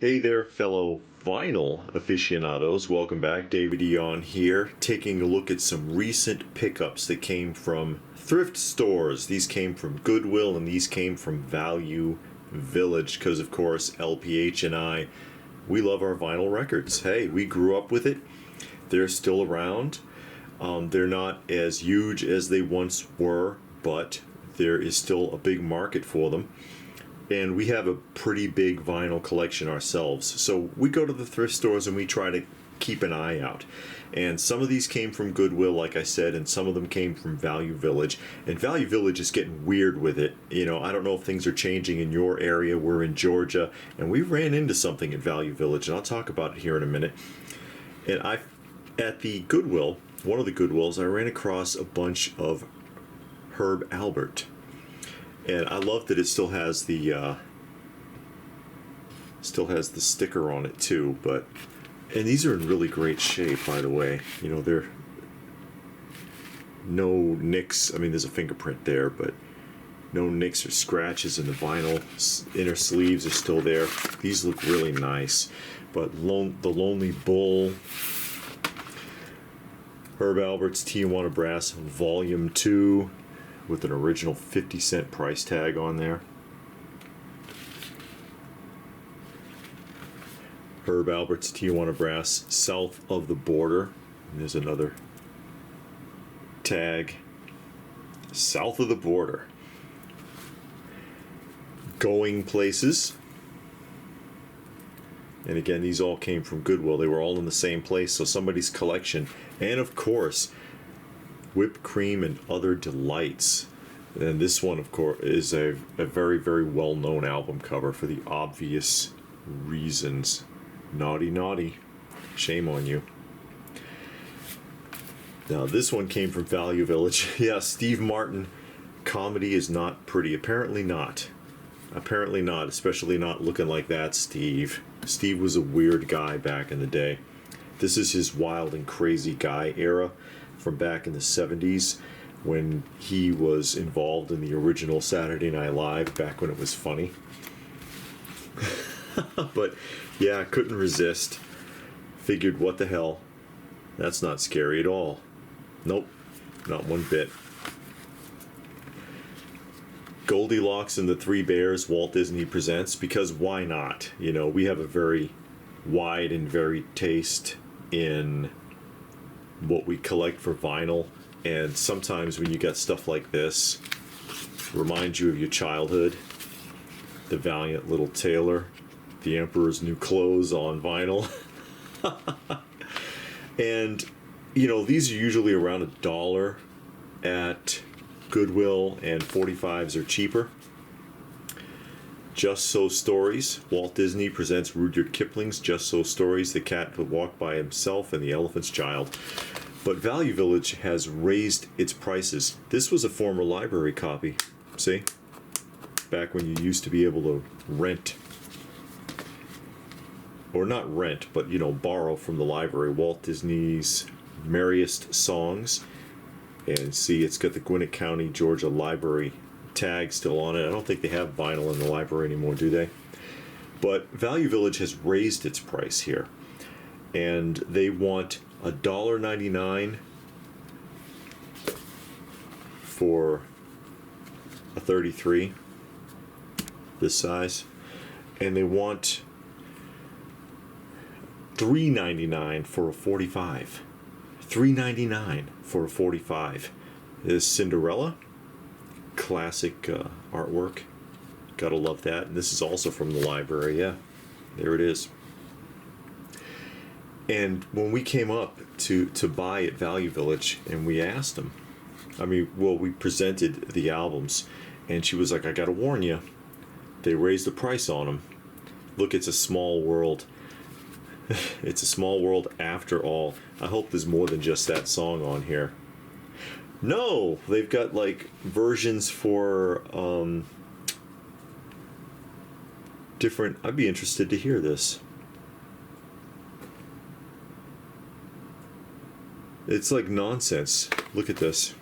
Hey there, fellow vinyl aficionados. Welcome back. David Eon here, taking a look at some recent pickups that came from thrift stores. These came from Goodwill and these came from Value Village because, of course, LPH and I, we love our vinyl records. Hey, we grew up with it. They're still around. They're not as huge as they once were, but there is still a big market for them. And we have a pretty big vinyl collection ourselves. So we go to the thrift stores and we try to keep an eye out. And some of these came from Goodwill, like I said, and some of them came from Value Village. And Value Village is getting weird with it. You know, I don't know if things are changing in your area. We're in Georgia, and we ran into something at Value Village, and I'll talk about it here in a minute. And at the Goodwill, one of the Goodwills, I ran across a bunch of Herb Alpert. And I love that it still has the sticker on it too. And these are in really great shape, by the way. You know, they're no nicks. I mean, there's a fingerprint there, but no nicks or scratches in the vinyl. Inner sleeves are still there. These look really nice. But the Lonely Bull, Herb Alpert's Tijuana Brass Volume 2. With an original 50-cent price tag on there. Herb Alpert's Tijuana Brass South of the Border. And there's another tag. South of the Border. Going Places. And again, these all came from Goodwill. They were all in the same place, so somebody's collection. And of course, Whipped Cream and Other Delights. And this one, of course, is a very, very well-known album cover for the obvious reasons. Naughty, naughty. Shame on you. Now, this one came from Value Village. Yeah, Steve Martin. Comedy is not pretty. Apparently not. Apparently not, especially not looking like that, Steve. Steve was a weird guy back in the day. This is his wild and crazy guy era from back in the 70s when he was involved in the original Saturday Night Live back when it was funny. But yeah, I couldn't resist. Figured, what the hell? That's not scary at all. Nope, not one bit. Goldilocks and the Three Bears, Walt Disney Presents, because why not? You know, we have a very wide and varied taste in what we collect for vinyl, and sometimes when you get stuff like this, reminds you of your childhood. The Valiant Little Tailor, The Emperor's New Clothes on vinyl. And you know, these are usually around $1 at Goodwill, and 45s are cheaper. Just So Stories. Walt Disney presents Rudyard Kipling's Just So Stories, The Cat Could Walk by Himself and the Elephant's Child. But Value Village has raised its prices. This was a former library copy. See? Back when you used to be able to rent. Or not rent, but, you know, borrow from the library. Walt Disney's Merriest Songs. And see, it's got the Gwinnett County, Georgia Library tag still on it. I don't think they have vinyl in the library anymore, do they? But Value Village has raised its price here, and they want $1.99 for a 33 this size, and they want $3.99 for a 45. $3.99 for a 45. This is Cinderella. Classic artwork. Gotta love that. And this is also from the library. Yeah, there it is. And when we came up to buy at Value Village, and we asked them, we presented the albums, and she was like, I gotta warn you, they raised the price on them. Look, it's a small world. It's a small world after all. I hope there's more than just that song on here. No, they've got like versions for different. I'd be interested to hear this. It's like nonsense. Look at this.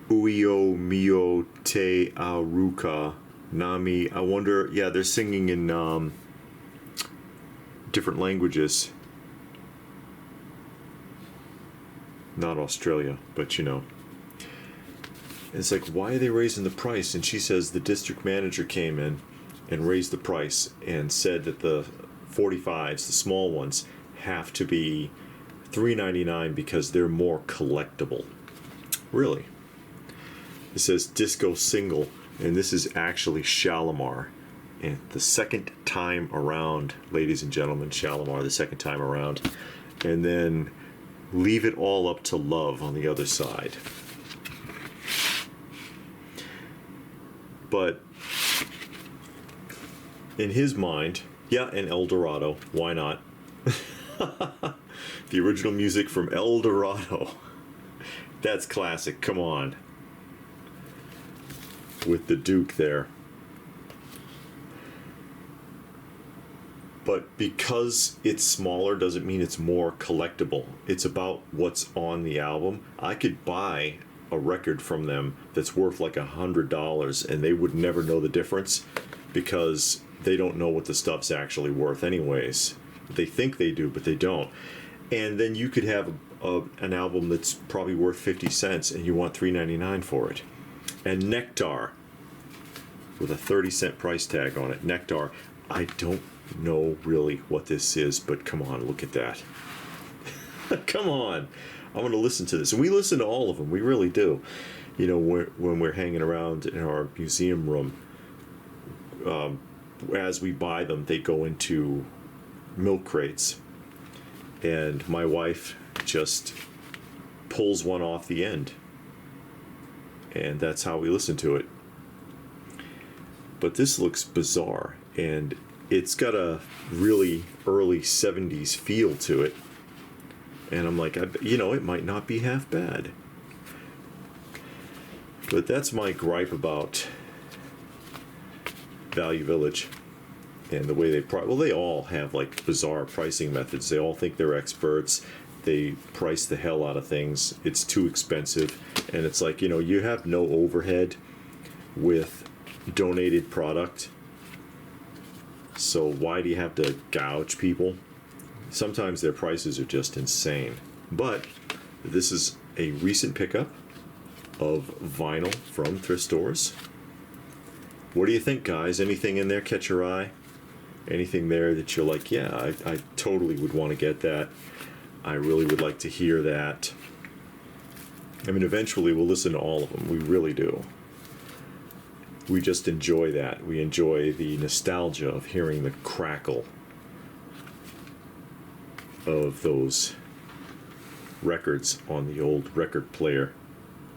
Uio mio te aruka Nami, I wonder, yeah, they're singing in different languages. Not Australia, but you know. It's like, why are they raising the price? And she says the district manager came in and raised the price and said that the 45s, the small ones, have to be $3.99 because they're more collectible. Really? It says disco single, and this is actually Shalimar. And the second time around, ladies and gentlemen, Shalimar, the second time around. And then Leave It All Up to Love on the other side. But in his mind, yeah, and El Dorado, why not? The original music from El Dorado. That's classic, come on. With the Duke there. But because it's smaller doesn't mean it's more collectible. It's about what's on the album. I could buy a record from them that's worth like $100 and they would never know the difference because they don't know what the stuff's actually worth anyways. They think they do, but they don't. And then you could have an album that's probably worth 50 cents and you want $3.99 for it. And Nectar, with a 30-cent price tag on it. Nectar, I don't know really what this is, but come on, look at that. Come on. I'm going to listen to this. And we listen to all of them. We really do. You know, when we're hanging around in our museum room, as we buy them, they go into milk crates. And my wife just pulls one off the end. And that's how we listen to it. But this looks bizarre. And it's got a really early 70s feel to it. And I'm like, you know, it might not be half bad. But that's my gripe about Value Village and the way they well, they all have like bizarre pricing methods. They all think they're experts. They price the hell out of things. It's too expensive. And it's like, you know, you have no overhead with donated product. So why do you have to gouge people? Sometimes their prices are just insane. But this is a recent pickup of vinyl from thrift stores. What do you think, guys? Anything in there catch your eye? Anything there that you're like, yeah, I totally would want to get that. I really would like to hear that. I mean, eventually we'll listen to all of them. We really do. We just enjoy that. We enjoy the nostalgia of hearing the crackle of those records on the old record player.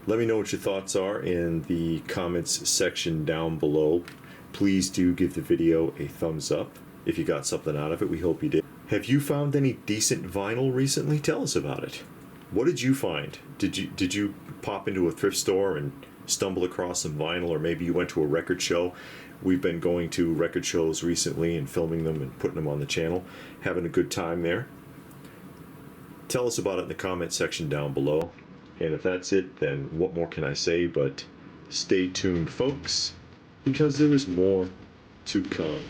Let me know what your thoughts are in the comments section down below. Please do give the video a thumbs up if you got something out of it. We hope you did. Have you found any decent vinyl recently? Tell us about it. What did you find? Did you pop into a thrift store and stumble across some vinyl, or maybe you went to a record show? We've been going to record shows recently and filming them and putting them on the channel, having a good time there. Tell us about it in the comment section down below. And if that's it, then what more can I say but stay tuned, folks, because there is more to come.